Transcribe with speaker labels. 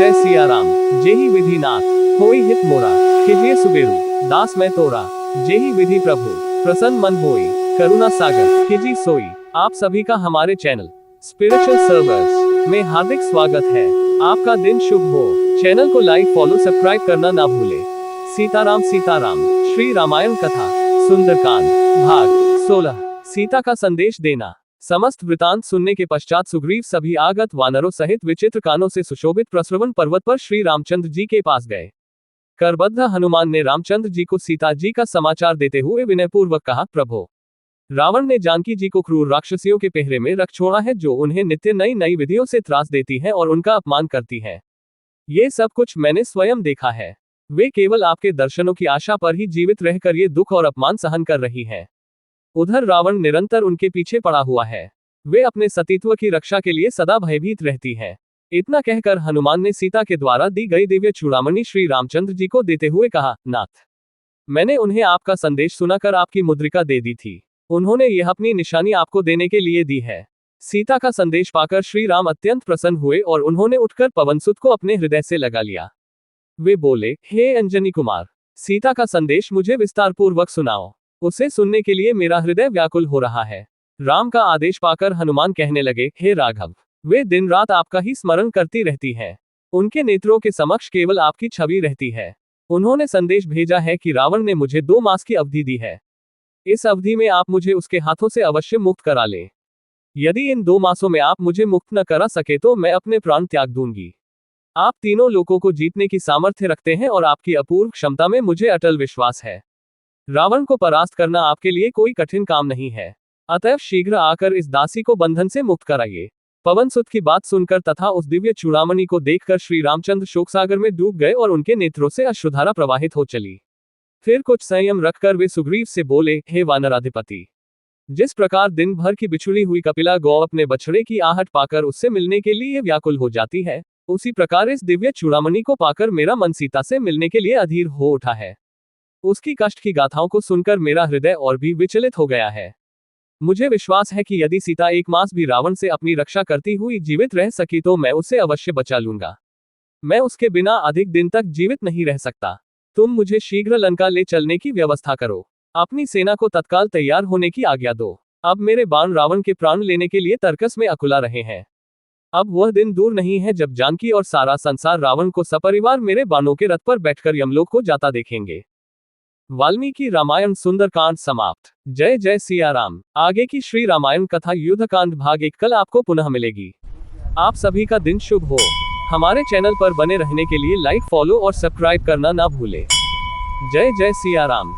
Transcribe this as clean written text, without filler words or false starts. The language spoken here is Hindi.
Speaker 1: जय सिया राम। जेहि विधि नाथ होई हित मोरा, कीजिए सुबेरु दास मैं तोरा। जेहि विधि प्रभु प्रसन्न मन होई, करुणा सागर कीजिए सोई। आप सभी का हमारे चैनल स्पिरिचुअल सर्वर्स में हार्दिक स्वागत है। आपका दिन शुभ हो। चैनल को लाइक फॉलो सब्सक्राइब करना ना भूले। सीताराम सीताराम। श्री रामायण कथा सुंदरकांड भाग 16। सीता का संदेश देना। समस्त वृतांत सुनने के पश्चात सुग्रीव सभी आगत वानरों सहित विचित्र कानों से सुशोभित प्रस्रवण पर्वत पर श्री रामचंद्र जी के पास गए। करबद्ध हनुमान ने रामचंद्र जी को सीता जी का समाचार देते हुए विनयपूर्वक कहा, प्रभो, रावण ने जानकी जी को क्रूर राक्षसियों के पहरे में रख छोड़ा है, जो उन्हें नित्य नई नई विधियों से त्रास देती है और उनका अपमान करती है। ये सब कुछ मैंने स्वयं देखा है। वे केवल आपके दर्शनों की आशा पर ही जीवित रहकर ये दुख और अपमान सहन कर रही है। उधर रावण निरंतर उनके पीछे पड़ा हुआ है। वे अपने सतीत्व की रक्षा के लिए सदा भयभीत रहती है। इतना कहकर हनुमान ने सीता के द्वारा दी गई दिव्य चूड़ामणि श्री रामचंद्र जी को देते हुए कहा, नाथ, मैंने उन्हें आपका संदेश सुनाकर आपकी मुद्रिका दे दी थी। उन्होंने यह अपनी निशानी आपको देने के लिए दी है। सीता का संदेश पाकर श्री राम अत्यंत प्रसन्न हुए और उन्होंने उठकर पवनसुत को अपने हृदय से लगा लिया। वे बोले, हे अंजनी कुमार, सीता का संदेश मुझे विस्तार पूर्वक सुनाओ। उसे सुनने के लिए मेरा हृदय व्याकुल हो रहा है। राम का आदेश पाकर हनुमान कहने लगे, हे राघव, वे दिन रात आपका ही स्मरण करती रहती है। उनके नेत्रों के समक्ष केवल आपकी छवि रहती है। उन्होंने संदेश भेजा है कि रावण ने मुझे 2 मास की अवधि दी है। इस अवधि में आप मुझे उसके हाथों से अवश्य मुक्त करा लें। यदि इन 2 मासों में आप मुझे मुक्त न करा सके तो मैं अपने प्राण त्याग दूंगी। आप तीनों लोगों को जीतने की सामर्थ्य रखते हैं और आपकी अपूर्व क्षमता में मुझे अटल विश्वास है। रावण को परास्त करना आपके लिए कोई कठिन काम नहीं है। अतएव शीघ्र आकर इस दासी को बंधन से मुक्त कराइए। पवनसुत की बात सुनकर तथा उस दिव्य चूड़ामणि को देखकर श्री रामचंद्र शोकसागर में डूब गए और उनके नेत्रों से अश्रुधारा प्रवाहित हो चली। फिर कुछ संयम रखकर वे सुग्रीव से बोले, हे वानराधिपति, जिस प्रकार दिन भर की बिछुड़ी हुई कपिला गौ अपने बछड़े की आहट पाकर उससे मिलने के लिए व्याकुल हो जाती है, उसी प्रकार इस दिव्य चूड़ामणि को पाकर मेरा मन सीता से मिलने के लिए अधीर हो उठा है। उसकी कष्ट की गाथाओं को सुनकर मेरा हृदय और भी विचलित हो गया है। मुझे विश्वास है कि यदि सीता 1 मास भी रावण से अपनी रक्षा करती हुई जीवित रह सकी तो मैं उसे अवश्य बचा लूंगा। मैं उसके बिना अधिक दिन तक जीवित नहीं रह सकता। तुम मुझे शीघ्र लंका ले चलने की व्यवस्था करो। अपनी सेना को तत्काल तैयार होने की आज्ञा दो। अब मेरे बाण रावण के प्राण लेने के लिए तर्कस में अकुला रहे हैं। अब वह दिन दूर नहीं है जब जानकी और सारा संसार रावण को सपरिवार मेरे बाणों के रथ पर बैठकर यमलोक को जाता देखेंगे। वाल्मीकि रामायण सुंदरकांड समाप्त। जय जय सिया राम। आगे की श्री रामायण कथा युद्धकांड भाग 1 कल आपको पुनः मिलेगी। आप सभी का दिन शुभ हो। हमारे चैनल पर बने रहने के लिए लाइक फॉलो और सब्सक्राइब करना ना भूले। जय जय सिया राम।